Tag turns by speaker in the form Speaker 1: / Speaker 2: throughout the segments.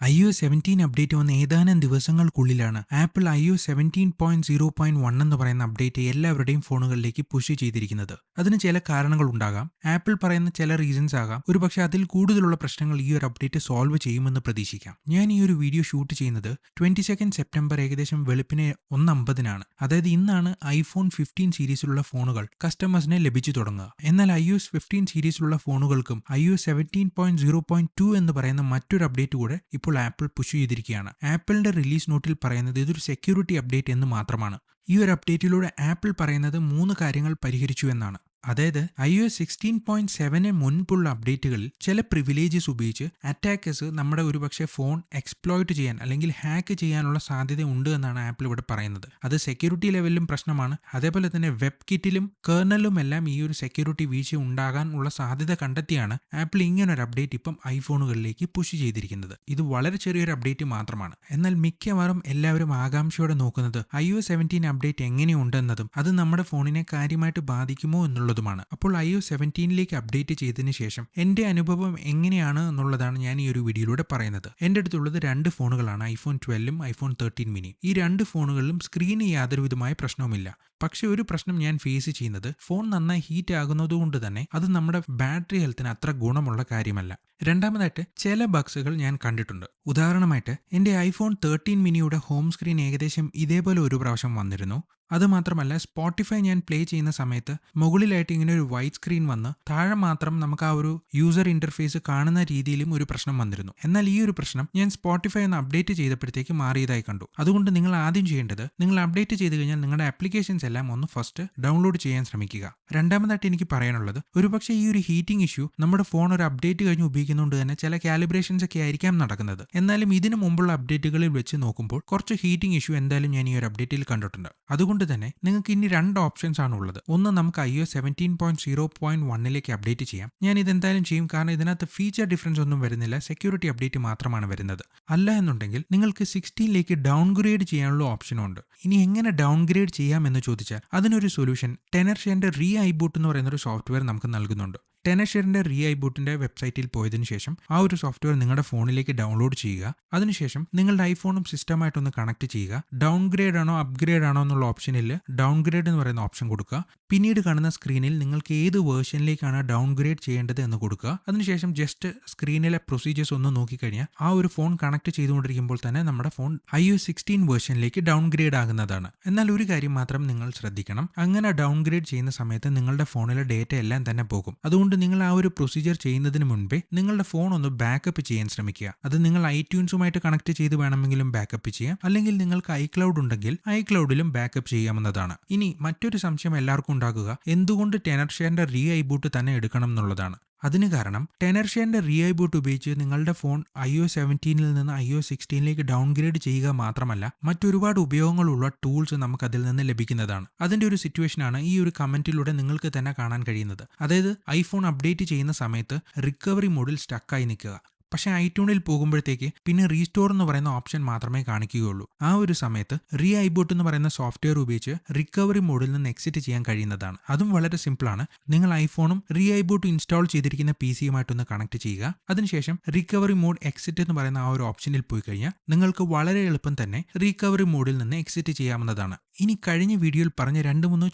Speaker 1: iOS 17 update വന്ന ഏതാനും ദിവസങ്ങൾക്കുള്ളിലാണ് apple iOS 17.0.1 എന്ന് പറയുന്ന അപ്ഡേറ്റ് എല്ലാവരുടെയും ഫോണുകളിലേക്ക് പുഷ് ചെയ്തിരിക്കുന്നത്. അതിന് ചില കാരണങ്ങൾ ഉണ്ടാകാം. ആപ്പിൾ പറയുന്ന ചില റീസൺസ് ആകാം. ഒരുപക്ഷെ അതിൽ കൂടുതലുള്ള പ്രശ്നങ്ങൾ ഈ ഒരു അപ്ഡേറ്റ് സോൾവ് ചെയ്യുമെന്ന് പ്രതീക്ഷിക്കാം. ഞാൻ ഈ ഒരു വീഡിയോ ഷൂട്ട് ചെയ്യുന്നത് 22 സെപ്റ്റംബർ ഏകദേശം വെളുപ്പിനെ 1:50 അതായത് ഇന്നാണ് iPhone 15 സീരീസിലുള്ള ഫോണുകൾ കസ്റ്റമേഴ്സിനെ ലഭിച്ചു തുടങ്ങുക. എന്നാൽ iOS 15 സീരീസിലുള്ള ഫോണുകൾക്കും iOS 17.0.2 എന്ന് പറയുന്ന മറ്റൊരു അപ്ഡേറ്റ് കൂടെ ഇപ്പോൾ ആപ്പിൾ പുഷ് ചെയ്തിരിക്കുകയാണ്. ആപ്പിളിന്റെ റിലീസ് നോട്ടിൽ പറയുന്നത് ഇതൊരു സെക്യൂരിറ്റി അപ്ഡേറ്റ് എന്ന് മാത്രമാണ്. ഈ ഒരു അപ്ഡേറ്റിലൂടെ ആപ്പിൾ പറയുന്നത് 3 കാര്യങ്ങൾ പരിഹരിച്ചു എന്നാണ്. അതായത് iOS 16.7 മുൻപുള്ള അപ്ഡേറ്റുകളിൽ ചില പ്രിവിലേജസ് ഉപയോഗിച്ച് അറ്റാക്കേഴ്സ് നമ്മുടെ ഒരുപക്ഷെ ഫോൺ എക്സ്പ്ലോയിറ്റ് ചെയ്യാൻ അല്ലെങ്കിൽ ഹാക്ക് ചെയ്യാനുള്ള സാധ്യത ഉണ്ട് എന്നാണ് ആപ്പിൾ ഇവിടെ പറയുന്നത്. അത് സെക്യൂരിറ്റി ലെവലിലും പ്രശ്നമാണ്. അതേപോലെ തന്നെ വെബ് കിറ്റിലും കേർണലും എല്ലാം ഈ ഒരു സെക്യൂരിറ്റി വീഴ്ച ഉണ്ടാകാനുള്ള സാധ്യത കണ്ടെത്തിയാണ് ആപ്പിൾ ഇങ്ങനൊരു അപ്ഡേറ്റ് ഇപ്പം ഐഫോണുകളിലേക്ക് പുഷ് ചെയ്തിരിക്കുന്നത്. ഇത് വളരെ ചെറിയൊരു അപ്ഡേറ്റ് മാത്രമാണ്. എന്നാൽ മിക്കവാറും എല്ലാവരും ആകാംക്ഷയോടെ നോക്കുന്നത് iOS 17 അപ്ഡേറ്റ് എങ്ങനെയുണ്ടെന്നതും അത് നമ്മുടെ ഫോണിനെ കാര്യമായിട്ട് ബാധിക്കുമോ എന്നുള്ളത്. അപ്പോൾ iOS 17ലേക്ക് അപ്ഡേറ്റ് ചെയ്തതിനു ശേഷം എന്റെ അനുഭവം എങ്ങനെയാണ് എന്നുള്ളതാണ് ഞാൻ ഈ ഒരു വീഡിയോയിലൂടെ പറയുന്നത്. എന്റെ അടുത്തുള്ളത് 2 ഫോണുകളാണ്, iPhone 12ഉം iPhone 13 mini. ഈ 2 ഫോണുകളിലും സ്ക്രീന് യാതൊരുവിധമായ പ്രശ്നവുമില്ല. പക്ഷെ ഒരു പ്രശ്നം ഞാൻ ഫേസ് ചെയ്യുന്നത് ഫോൺ നന്നായി ഹീറ്റ് ആകുന്നതുകൊണ്ട് തന്നെ അത് നമ്മുടെ ബാറ്ററി ഹെൽത്തിന് അത്ര ഗുണമുള്ള കാര്യമല്ല. രണ്ടാമതായിട്ട് ചില ബഗ്സുകൾ ഞാൻ കണ്ടിട്ടുണ്ട്. ഉദാഹരണമായിട്ട് എന്റെ iPhone 13 miniയുടെ ഹോം സ്ക്രീൻ ഏകദേശം ഇതേപോലെ ഒരു പ്രാവശ്യം വന്നിരുന്നു. അതുമാത്രമല്ല സ്പോട്ടിഫൈ ഞാൻ പ്ലേ ചെയ്യുന്ന സമയത്ത് മുകളിലായിട്ട് ഇങ്ങനെ ഒരു വൈറ്റ് സ്ക്രീൻ വന്ന് താഴെ മാത്രം നമുക്ക് ആ ഒരു യൂസർ ഇന്റർഫേസ് കാണുന്ന രീതിയിലും ഒരു പ്രശ്നം വന്നിരുന്നു. എന്നാൽ ഈ ഒരു പ്രശ്നം ഞാൻ സ്പോട്ടിഫൈ ഒന്ന് അപ്ഡേറ്റ് ചെയ്തപ്പോഴത്തേക്ക് മാറിയതായി കണ്ടു. അതുകൊണ്ട് നിങ്ങൾ ആദ്യം ചെയ്യേണ്ടത്, നിങ്ങൾ അപ്ഡേറ്റ് ചെയ്ത് കഴിഞ്ഞാൽ നിങ്ങളുടെ ആപ്ലിക്കേഷൻസ് എല്ലാം ഒന്ന് ഫസ്റ്റ് ഡൗൺലോഡ് ചെയ്യാൻ ശ്രമിക്കുക. രണ്ടാമതായിട്ട് എനിക്ക് പറയാനുള്ളത്, ഒരുപക്ഷെ ഈ ഒരു ഹീറ്റിംഗ് ഇഷ്യൂ നമ്മുടെ ഫോൺ ഒരു അപ്ഡേറ്റ് കഴിഞ്ഞ് ഉപയോഗിക്കുന്നതുകൊണ്ട് തന്നെ ചില കാലിബ്രേഷൻസ് ഒക്കെ ആയിരിക്കാം നടക്കുന്നത്. എന്നാലും ഇതിനു മുമ്പുള്ള അപ്ഡേറ്റുകളിൽ വെച്ച് നോക്കുമ്പോൾ കുറച്ച് ഹീറ്റിംഗ് ഇഷ്യൂ എന്തായാലും ഞാൻ ഈ ഒരു അപ്ഡേറ്റിൽ കണ്ടിട്ടുണ്ട്. അതുകൊണ്ട് തന്നെ നിങ്ങൾക്ക് ഇനി 2 ഓപ്ഷൻസ് ആണ് ഉള്ളത്. ഒന്ന്, നമുക്ക് iOS 17.0.1ലേക്ക് അപ്ഡേറ്റ് ചെയ്യാം. ഞാൻ ഇതെന്തായാലും ചെയ്യും, കാരണം ഇതിനകത്ത് ഫീച്ചർ ഡിഫറൻസ് ഒന്നും വരുന്നില്ല, സെക്യൂരിറ്റി അപ്ഡേറ്റ് മാത്രമാണ് വരുന്നത്. അല്ല എന്നുണ്ടെങ്കിൽ നിങ്ങൾക്ക് 16ലേക്ക് ഡൗൺഗ്രേഡ് ചെയ്യാനുള്ള ഓപ്ഷനും ഉണ്ട്. ഇനി എങ്ങനെ ഡൗൺഗ്രേഡ് ചെയ്യാം എന്ന് ചോദിച്ചാൽ അതിനൊരു സൊല്യൂഷൻ ടെനർഷെന്റെ റീഐബൂട്ട് എന്ന് പറയുന്ന ഒരു സോഫ്റ്റ്വെയർ നമുക്ക് നൽകുന്നുണ്ട്. ടെനർഷെന്റെ റീഐബൂട്ടിന്റെ വെബ്സൈറ്റിൽ പോയതിനു ശേഷം ആ ഒരു സോഫ്റ്റ്വെയർ നിങ്ങളുടെ ഫോണിലേക്ക് ഡൗൺലോഡ് ചെയ്യുക. അതിനുശേഷം നിങ്ങളുടെ ഐഫോണും സിസ്റ്റമായിട്ടൊന്ന് കണക്ട് ചെയ്യുക. ഡൗൺഗ്രേഡ് ആണോ അപ്ഗ്രേഡ് ആണോ എന്നുള്ള ഓപ്ഷനിൽ ഡൗൺഗ്രേഡ് എന്ന് പറയുന്ന ഓപ്ഷൻ കൊടുക്കുക. പിന്നീട് കാണുന്ന സ്ക്രീനിൽ നിങ്ങൾക്ക് ഏത് വേർഷനിലേക്കാണ് ഡൗൺഗ്രേഡ് ചെയ്യേണ്ടത് എന്ന് കൊടുക്കുക. അതിനുശേഷം ജസ്റ്റ് സ്ക്രീനിലെ പ്രൊസീജിയേഴ്സ് ഒന്ന് നോക്കിക്കഴിഞ്ഞാൽ ആ ഒരു ഫോൺ കണക്ട് ചെയ്തുകൊണ്ടിരിക്കുമ്പോൾ തന്നെ നമ്മുടെ ഫോൺ iOS 16 വേർഷനിലേക്ക് ഡൗൺഗ്രേഡ് ആകുന്നതാണ്. എന്നാൽ ഒരു കാര്യം മാത്രം നിങ്ങൾ ശ്രദ്ധിക്കണം, അങ്ങനെ ഡൗൺഗ്രേഡ് ചെയ്യുന്ന സമയത്ത് നിങ്ങളുടെ ഫോണിലെ ഡേറ്റ എല്ലാം തന്നെ പോകും. അതുകൊണ്ട് നിങ്ങൾ ആ ഒരു പ്രൊസീജിയർ ചെയ്യുന്നതിന് മുൻപേ നിങ്ങളുടെ ഫോൺ ഒന്ന് ബാക്കപ്പ് ചെയ്യാൻ ശ്രമിക്കുക. അത് നിങ്ങൾ ഐട്യൂൺസുമായിട്ട് കണക്ട് ചെയ്ത് വേണമെങ്കിലും ബാക്കപ്പ് ചെയ്യാം, അല്ലെങ്കിൽ നിങ്ങൾക്ക് iCloud ഉണ്ടെങ്കിൽ iCloudലും ബാക്കപ്പ് ചെയ്യാവുന്നതാണ്. ഇനി മറ്റൊരു സംശയം എല്ലാവർക്കും ഉണ്ടാകുക, എന്തുകൊണ്ട് ടെനർഷെന്റെ റീഐബൂട്ട് തന്നെ എടുക്കണം എന്നുള്ളതാണ്. അതിന് കാരണം ടെനർഷെന്റെ റീഐബൂട്ട് ഉപയോഗിച്ച് നിങ്ങളുടെ ഫോൺ iOS 17ൽ നിന്ന് iOS 16ലേക്ക് ഡൗൺഗ്രേഡ് ചെയ്യുക മാത്രമല്ല, മറ്റൊരുപാട് ഉപയോഗങ്ങളുള്ള ടൂൾസ് നമുക്ക് അതിൽ നിന്ന് ലഭിക്കുന്നതാണ്. അതിന്റെ ഒരു സിറ്റുവേഷനാണ് ഈ ഒരു കമന്റിലൂടെ നിങ്ങൾക്ക് തന്നെ കാണാൻ കഴിയുന്നത്. അതായത് ഐഫോൺ അപ്ഡേറ്റ് ചെയ്യുന്ന സമയത്ത് റിക്കവറി മോഡിൽ സ്റ്റക്കായി നിൽക്കുക. പക്ഷേ ഐട്യൂണിൽ പോകുമ്പോഴത്തേക്ക് പിന്നെ റീസ്റ്റോർ എന്ന് പറയുന്ന ഓപ്ഷൻ മാത്രമേ കാണിക്കുകയുള്ളൂ. ആ ഒരു സമയത്ത് റീഐബൂട്ട് എന്ന് പറയുന്ന സോഫ്റ്റ്വെയർ ഉപയോഗിച്ച് റിക്കവറി മോഡിൽ നിന്ന് എക്സിറ്റ് ചെയ്യാൻ കഴിയുന്നതാണ്. അതും വളരെ സിമ്പിളാണ്. നിങ്ങൾ ഐഫോണും റീഐബൂട്ട് ഇൻസ്റ്റാൾ ചെയ്തിരിക്കുന്ന PC-യുമായിട്ടൊന്ന് കണക്ട് ചെയ്യുക. അതിനുശേഷം റിക്കവറി മോഡ് എക്സിറ്റ് എന്ന് പറയുന്ന ആ ഒരു ഓപ്ഷനിൽ പോയി കഴിഞ്ഞാൽ നിങ്ങൾക്ക് വളരെ എളുപ്പം തന്നെ റിക്കവറി മോഡിൽ നിന്ന് എക്സിറ്റ് ചെയ്യാവുന്നതാണ്. ഇനി കഴിഞ്ഞ വീഡിയോയിൽ പറഞ്ഞ 2-3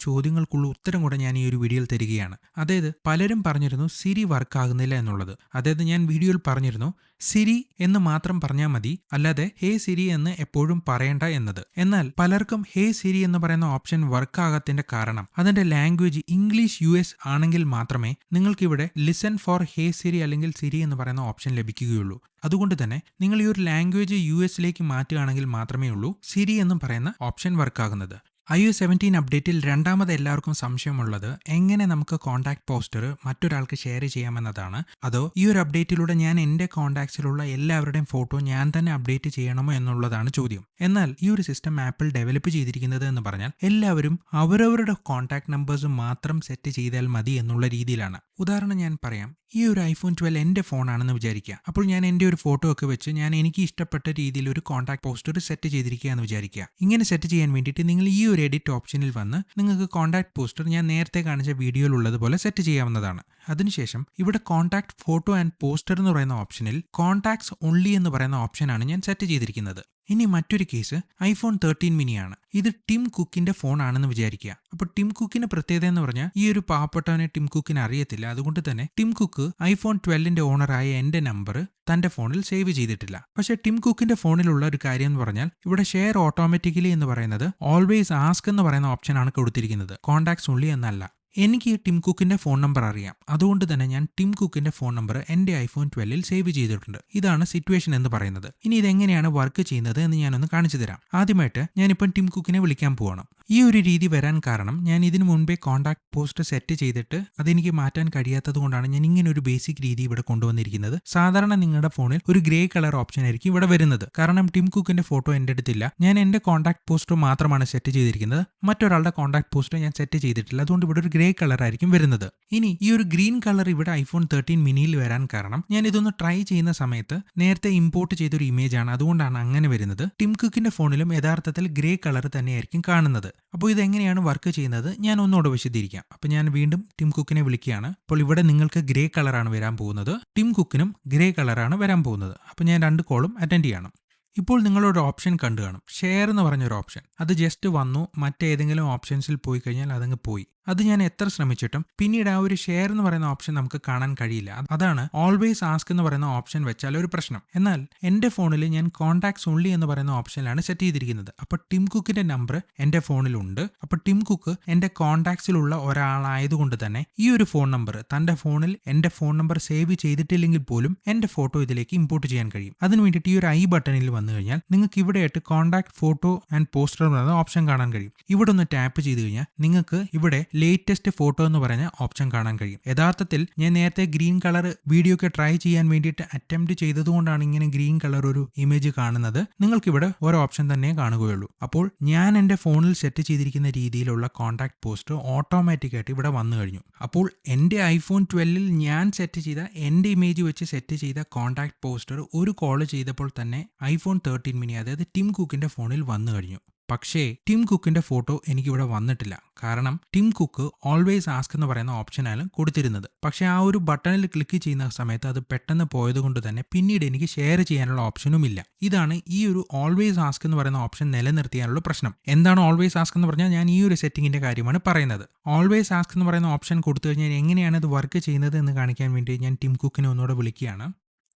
Speaker 1: ചോദ്യങ്ങൾക്കുള്ള ഉത്തരം കൂടെ ഞാൻ ഈ ഒരു വീഡിയോയിൽ തരികയാണ്. അതായത് പലരും പറഞ്ഞിരുന്നു സിരി വർക്ക് ആകുന്നില്ല എന്നുള്ളത്. അതായത് ഞാൻ വീഡിയോയിൽ പറഞ്ഞിരുന്നു സിരി എന്ന് മാത്രം പറഞ്ഞാൽ മതി, അല്ലാതെ ഹേ സിരി എന്ന് എപ്പോഴും പറയണ്ട എന്നത്. എന്നാൽ പലർക്കും ഹേ സിരി എന്ന് പറയുന്ന ഓപ്ഷൻ വർക്ക് ആകാത്തതിന്റെ കാരണം അതിന്റെ ലാംഗ്വേജ് ഇംഗ്ലീഷ് US ആണെങ്കിൽ മാത്രമേ നിങ്ങൾക്കിവിടെ ലിസൺ ഫോർ ഹേ സിരി അല്ലെങ്കിൽ സിരി എന്ന് പറയുന്ന ഓപ്ഷൻ ലഭിക്കുകയുള്ളൂ. അതുകൊണ്ട് തന്നെ നിങ്ങൾ ഈ ഒരു ലാംഗ്വേജ് USലേക്ക് മാറ്റുകയാണെങ്കിൽ മാത്രമേ ഉള്ളൂ സിരി എന്ന് പറയുന്ന ഓപ്ഷൻ വർക്കാകുന്നത്. iOS 17 അപ്ഡേറ്റിൽ രണ്ടാമത് എല്ലാവർക്കും സംശയമുള്ളത് എങ്ങനെ നമുക്ക് കോൺടാക്ട് പോസ്റ്റർ മറ്റൊരാൾക്ക് ഷെയർ ചെയ്യാമെന്നതാണ്. അതോ ഈ ഒരു അപ്ഡേറ്റിലൂടെ ഞാൻ എൻ്റെ കോൺടാക്ട്സിലുള്ള എല്ലാവരുടെയും ഫോട്ടോ ഞാൻ തന്നെ അപ്ഡേറ്റ് ചെയ്യണമോ എന്നുള്ളതാണ് ചോദ്യം. എന്നാൽ ഈ ഒരു സിസ്റ്റം ആപ്പിൾ ഡെവലപ്പ് ചെയ്തിരിക്കുന്നത് എന്ന് പറഞ്ഞാൽ എല്ലാവരും അവരവരുടെ കോൺടാക്ട് നമ്പേഴ്സ് മാത്രം സെറ്റ് ചെയ്താൽ മതി എന്നുള്ള രീതിയിലാണ്. ഉദാഹരണം ഞാൻ പറയാം, ഈ ഒരു iPhone 12 എൻ്റെ ഫോണാണെന്ന് വിചാരിക്കുക. അപ്പോൾ ഞാൻ എൻ്റെ ഒരു ഫോട്ടോ ഒക്കെ വെച്ച് ഞാൻ എനിക്ക് ഇഷ്ടപ്പെട്ട രീതിയിൽ ഒരു കോൺടാക്ട് പോസ്റ്റർ സെറ്റ് ചെയ്തിരിക്കുക എന്ന് വിചാരിക്കുക. ഇങ്ങനെ സെറ്റ് ചെയ്യാൻ വേണ്ടിയിട്ട് നിങ്ങൾ ഈ ഒരു എഡിറ്റ് ഓപ്ഷനിൽ വന്ന് നിങ്ങൾക്ക് കോൺടാക്ട് പോസ്റ്റർ ഞാൻ നേരത്തെ കാണിച്ച വീഡിയോയിലുള്ളതുപോലെ സെറ്റ് ചെയ്യാവുന്നതാണ്. അതിനുശേഷം ഇവിടെ കോൺടാക്ട് ഫോട്ടോ ആൻഡ് പോസ്റ്റർ എന്ന് പറയുന്ന ഓപ്ഷനിൽ കോൺടാക്ട്സ് ഓൺലി എന്ന് പറയുന്ന ഓപ്ഷനാണ് ഞാൻ സെറ്റ് ചെയ്തിരിക്കുന്നത്. ഇനി മറ്റൊരു കേസ് iPhone 13 mini ആണ്. ഇത് ടിം കുക്കിന്റെ ഫോൺ ആണെന്ന് വിചാരിക്കുക. അപ്പോൾ ടിം കുക്കിന്റെ പ്രത്യേകത എന്ന് പറഞ്ഞാൽ ഈ ഒരു പാവപ്പെട്ടവനെ ടിം കുക്കിന് അറിയത്തില്ല. അതുകൊണ്ട് തന്നെ ടിം കുക്ക് iPhone 12ന്റെ ഓണറായ എന്റെ നമ്പർ തന്റെ ഫോണിൽ സേവ് ചെയ്തിട്ടില്ല. പക്ഷേ ടിം കുക്കിന്റെ ഫോണിലുള്ള ഒരു കാര്യം എന്ന് പറഞ്ഞാൽ ഇവിടെ ഷെയർ ഓട്ടോമാറ്റിക്കലി എന്ന് പറയുന്നത് ഓൾവേസ് ആസ്ക് എന്ന് പറയുന്ന ഓപ്ഷനാണ് കൊടുത്തിരിക്കുന്നത്, കോൺടാക്ട്സ് ഓൺലി എന്നല്ല. എനിക്ക് ടിം കുക്കിന്റെ ഫോൺ നമ്പർ അറിയാം. അതുകൊണ്ട് തന്നെ ഞാൻ ടിം കുക്കിന്റെ ഫോൺ നമ്പർ എന്റെ iPhone 12ൽ സേവ് ചെയ്തിട്ടുണ്ട്. ഇതാണ് സിറ്റുവേഷൻ എന്ന് പറയുന്നത്. ഇനി ഇതെങ്ങനെയാണ് വർക്ക് ചെയ്യുന്നത് എന്ന് ഞാനൊന്ന് കാണിച്ചു തരാം. ആദ്യമായിട്ട് ഞാനിപ്പം ടിം കുക്കിനെ വിളിക്കാൻ പോവാണ്. ഈ ഒരു രീതി വരാൻ കാരണം ഞാൻ ഇതിനു മുൻപേ കോൺടാക്ട് പോസ്റ്റ് സെറ്റ് ചെയ്തിട്ട് അതെനിക്ക് മാറ്റാൻ കഴിയാത്തത് കൊണ്ടാണ് ഞാൻ ഇങ്ങനെ ഒരു ബേസിക് രീതി ഇവിടെ കൊണ്ടുവന്നിരിക്കുന്നത്. സാധാരണ നിങ്ങളുടെ ഫോണിൽ ഒരു ഗ്രേ കളർ ഓപ്ഷൻ ആയിരിക്കും ഇവിടെ വരുന്നത്. കാരണം ടിം കുക്കിന്റെ ഫോട്ടോ എൻ്റെ അടുത്തില്ല. ഞാൻ എൻ്റെ കോൺടാക്ട് പോസ്റ്റർ മാത്രമാണ് സെറ്റ് ചെയ്തിരിക്കുന്നത്. മറ്റൊരാളുടെ കോൺടാക്ട് പോസ്റ്റർ ഞാൻ സെറ്റ് ചെയ്തിട്ടില്ല. അതുകൊണ്ട് ഇവിടെ ഒരു ഗ്രേ കളർ ആയിരിക്കും വരുന്നത്. ഇനി ഈ ഒരു ഗ്രീൻ കളർ ഇവിടെ iPhone 13 മിനിയിൽ വരാൻ കാരണം ഞാൻ ഇതൊന്ന് ട്രൈ ചെയ്യുന്ന സമയത്ത് നേരത്തെ ഇമ്പോർട്ട് ചെയ്തൊരു ഇമേജ് ആണ്. അതുകൊണ്ടാണ് അങ്ങനെ വരുന്നത്. ടിം കുക്കിന്റെ ഫോണിലും യഥാർത്ഥത്തിൽ ഗ്രേ കളർ തന്നെയായിരിക്കും കാണുന്നത്. അപ്പോൾ ഇതെങ്ങനെയാണ് വർക്ക് ചെയ്യുന്നത് ഞാൻ ഒന്നുകൂടെ വിശദീകരിക്കാം. അപ്പോൾ ഞാൻ വീണ്ടും ടിം കുക്കിനെ വിളിക്കുകയാണ്. അപ്പോൾ ഇവിടെ നിങ്ങൾക്ക് ഗ്രേ കളറാണ് വരാൻ പോകുന്നത്. ടിം കുക്കിനും ഗ്രേ കളറാണ് വരാൻ പോകുന്നത്. അപ്പോൾ ഞാൻ 2 കോളും അറ്റൻഡ് ചെയ്യണം. ഇപ്പോൾ നിങ്ങളൊരു ഓപ്ഷൻ കണ്ടു കാണും, ഷെയർ എന്ന് പറഞ്ഞൊരു ഓപ്ഷൻ. അത് ജസ്റ്റ് വന്നു, മറ്റേതെങ്കിലും ഓപ്ഷൻസിൽ പോയി കഴിഞ്ഞാൽ അതങ്ങ് പോയി. അത് ഞാൻ എത്ര ശ്രമിച്ചിട്ടും പിന്നീട് ആ ഒരു ഷെയർ എന്ന് പറയുന്ന ഓപ്ഷൻ നമുക്ക് കാണാൻ കഴിയില്ല. അതാണ് ഓൾവേസ് ആസ്ക് എന്ന് പറയുന്ന ഓപ്ഷൻ വെച്ചാൽ ഒരു പ്രശ്നം. എന്നാൽ എൻ്റെ ഫോണിൽ ഞാൻ കോൺടാക്ട്സ് ഓൺലി എന്ന് പറയുന്ന ഓപ്ഷനിലാണ് സെറ്റ് ചെയ്തിരിക്കുന്നത്. അപ്പോൾ ടിം കുക്കിന്റെ നമ്പർ എൻ്റെ ഫോണിലുണ്ട്. അപ്പോൾ ടിം കുക്ക് എൻ്റെ കോൺടാക്ട്സിലുള്ള ഒരാളായതുകൊണ്ട് തന്നെ ഈ ഒരു ഫോൺ നമ്പർ തൻ്റെ ഫോണിൽ എൻ്റെ ഫോൺ നമ്പർ സേവ് ചെയ്തിട്ടില്ലെങ്കിൽ പോലും എൻ്റെ ഫോട്ടോ ഇതിലേക്ക് ഇമ്പോർട്ട് ചെയ്യാൻ കഴിയും. അതിന് വേണ്ടിയിട്ട് ഈ ഒരു ഐ ബട്ടണിൽ വന്നു കഴിഞ്ഞാൽ നിങ്ങൾക്ക് ഇവിടെയായിട്ട് കോൺടാക്ട് ഫോട്ടോ ആൻഡ് പോസ്റ്റർ എന്ന് പറയുന്ന ഓപ്ഷൻ കാണാൻ കഴിയും. ഇവിടെ ഒന്ന് ടാപ്പ് ചെയ്ത് കഴിഞ്ഞാൽ നിങ്ങൾക്ക് ഇവിടെ ലേറ്റസ്റ്റ് ഫോട്ടോ എന്ന് പറഞ്ഞ ഓപ്ഷൻ കാണാൻ കഴിയും. യഥാർത്ഥത്തിൽ ഞാൻ നേരത്തെ ഗ്രീൻ കളർ വീഡിയോ ഒക്കെ ട്രൈ ചെയ്യാൻ വേണ്ടിയിട്ട് അറ്റംപ്റ്റ് ചെയ്തതുകൊണ്ടാണ് ഇങ്ങനെ ഗ്രീൻ കളർ ഒരു ഇമേജ് കാണുന്നത്. നിങ്ങൾക്കിവിടെ ഓരോ ഓപ്ഷൻ തന്നെ കാണുകയുള്ളൂ. അപ്പോൾ ഞാൻ എൻ്റെ ഫോണിൽ സെറ്റ് ചെയ്തിരിക്കുന്ന രീതിയിലുള്ള കോൺടാക്ട് പോസ്റ്റർ ഓട്ടോമാറ്റിക്കായിട്ട് ഇവിടെ വന്നു കഴിഞ്ഞു. അപ്പോൾ എൻ്റെ iPhone 12ൽ ഞാൻ സെറ്റ് ചെയ്ത എൻ്റെ ഇമേജ് വെച്ച് സെറ്റ് ചെയ്ത കോൺടാക്ട് പോസ്റ്റർ ഒരു കോൾ ചെയ്തപ്പോൾ തന്നെ iPhone 13 mini അതായത് ടിം കുക്കിന്റെ ഫോണിൽ വന്നു കഴിഞ്ഞു. പക്ഷേ ടിം കുക്കിന്റെ ഫോട്ടോ എനിക്കിവിടെ വന്നിട്ടില്ല. കാരണം ടിം കുക്ക് ഓൾവേസ് ആസ്ക് എന്ന് പറയുന്ന ഓപ്ഷനാണ് കൊടുത്തിരുന്നത്. പക്ഷേ ആ ഒരു ബട്ടണിൽ ക്ലിക്ക് ചെയ്യുന്ന സമയത്ത് അത് പെട്ടെന്ന് പോയത് കൊണ്ട് തന്നെ പിന്നീട് എനിക്ക് ഷെയർ ചെയ്യാനുള്ള ഓപ്ഷനും ഇല്ല. ഇതാണ് ഈ ഒരു ഓൾവേസ് ആസ്ക് എന്ന് പറയുന്ന ഓപ്ഷൻ നിലനിർത്തിയാനുള്ള പ്രശ്നം. എന്താണ് ഓൾവേസ് ആസ്ക് എന്ന് പറഞ്ഞാൽ ഞാൻ ഈ ഒരു സെറ്റിംഗിന്റെ കാര്യമാണ് പറയുന്നത്. ഓൾവേസ് ആസ്ക് എന്ന് പറയുന്ന ഓപ്ഷൻ കൊടുത്തു കഴിഞ്ഞാൽ എങ്ങനെയാണ് ഇത് വർക്ക് ചെയ്യുന്നത് എന്ന് കാണിക്കാൻ വേണ്ടി ഞാൻ ടിം കുക്കിനെ ഒന്നുകൂടെ വിളിക്കുകയാണ്.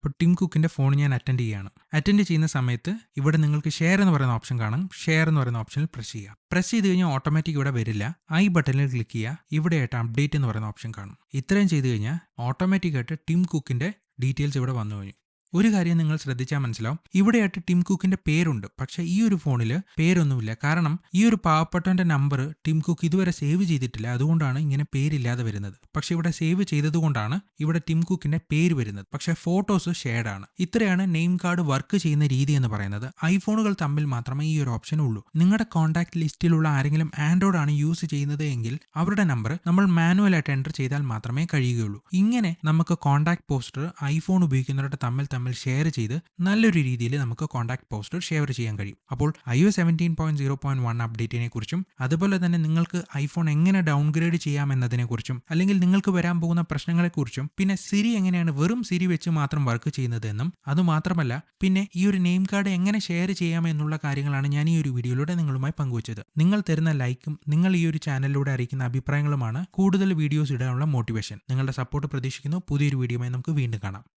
Speaker 1: അപ്പോൾ ടിം കുക്കിൻ്റെ ഫോൺ ഞാൻ അറ്റൻഡ് ചെയ്യുകയാണ്. അറ്റൻഡ് ചെയ്യുന്ന സമയത്ത് ഇവിടെ നിങ്ങൾക്ക് ഷെയർ എന്ന് പറയുന്ന ഓപ്ഷൻ കാണാം. ഷെയർ എന്ന് പറയുന്ന ഓപ്ഷനിൽ പ്രസ് ചെയ്യുക. പ്രസ് ചെയ്ത് കഴിഞ്ഞാൽ ഓട്ടോമാറ്റിക് ഇവിടെ വരില്ല. ഐ ബട്ടണിൽ ക്ലിക്ക് ചെയ്യുക. ഇവിടെയായിട്ട് അപ്ഡേറ്റ് എന്ന് പറയുന്ന ഓപ്ഷൻ കാണും. ഇത്രയും ചെയ്ത് കഴിഞ്ഞാൽ ഓട്ടോമാറ്റിക്കായിട്ട് ടിം കുക്കിൻ്റെ ഡീറ്റെയിൽസ് ഇവിടെ വന്നു കഴിഞ്ഞു. ഒരു കാര്യം നിങ്ങൾ ശ്രദ്ധിച്ചാൽ മനസ്സിലാവും, ഇവിടെയായിട്ട് ടിം കുക്കിന്റെ പേരുണ്ട്. പക്ഷേ ഈ ഒരു ഫോണിൽ പേരൊന്നുമില്ല. കാരണം ഈ ഒരു പാവപ്പെട്ടവന്റെ നമ്പർ ടിം കുക്ക് ഇതുവരെ സേവ് ചെയ്തിട്ടില്ല. അതുകൊണ്ടാണ് ഇങ്ങനെ പേരില്ലാതെ വരുന്നത്. പക്ഷെ ഇവിടെ സേവ് ചെയ്തതുകൊണ്ടാണ് ഇവിടെ ടിം കുക്കിന്റെ പേര് വരുന്നത്. പക്ഷേ ഫോട്ടോസ് ഷെയർഡ് ആണ്. ഇത്രയാണ് നെയിം കാർഡ് വർക്ക് ചെയ്യുന്ന രീതി എന്ന് പറയുന്നത്. ഐഫോണുകൾ തമ്മിൽ മാത്രമേ ഈ ഒരു ഓപ്ഷൻ ഉള്ളൂ. നിങ്ങളുടെ കോൺടാക്ട് ലിസ്റ്റിലുള്ള ആരെങ്കിലും ആൻഡ്രോയിഡ് ആണ് യൂസ് ചെയ്യുന്നത് എങ്കിൽ അവരുടെ നമ്പർ നമ്മൾ മാനുവലായിട്ട് എൻ്റർ ചെയ്താൽ മാത്രമേ കഴിയുകയുള്ളൂ. ഇങ്ങനെ നമുക്ക് കോൺടാക്ട് പോസ്റ്റർ ഐഫോൺ ഉപയോഗിക്കുന്നവരുടെ തമ്മിൽ ഷെയർ ചെയ്ത് നല്ലൊരു രീതിയിൽ നമുക്ക് കോൺടാക്ട് പോസ്റ്റർ ഷെയർ ചെയ്യാൻ കഴിയും. അപ്പോൾ iOS 17.0.1 അപ്ഡേറ്റിനെ കുറിച്ചും അതുപോലെ തന്നെ നിങ്ങൾക്ക് ഐഫോൺ എങ്ങനെ ഡൗൺഗ്രേഡ് ചെയ്യാം എന്നതിനെ കുറിച്ചും അല്ലെങ്കിൽ നിങ്ങൾക്ക് വരാൻ പോകുന്ന പ്രശ്നങ്ങളെക്കുറിച്ചും പിന്നെ സിരി എങ്ങനെയാണ് വെറും സിരി വെച്ച് മാത്രം വർക്ക് ചെയ്യുന്നത് എന്നും അതുമാത്രമല്ല പിന്നെ ഈ ഒരു നെയിം കാർഡ് എങ്ങനെ ഷെയർ ചെയ്യാം എന്നുള്ള കാര്യങ്ങളാണ് ഞാൻ ഈ ഒരു വീഡിയോയിലൂടെ നിങ്ങളുമായി പങ്കുവച്ചത്. നിങ്ങൾ തരുന്ന ലൈക്കും നിങ്ങൾ ഈ ഒരു ചാനലിലൂടെ അറിയിക്കുന്ന അഭിപ്രായങ്ങളുമാണ് കൂടുതൽ വീഡിയോസ് ഇടാനുള്ള മോട്ടിവേഷൻ. നിങ്ങളുടെ സപ്പോർട്ട് പ്രതീക്ഷിക്കുന്നു. പുതിയൊരു വീഡിയോയുമായി നമുക്ക് വീണ്ടും കാണാം.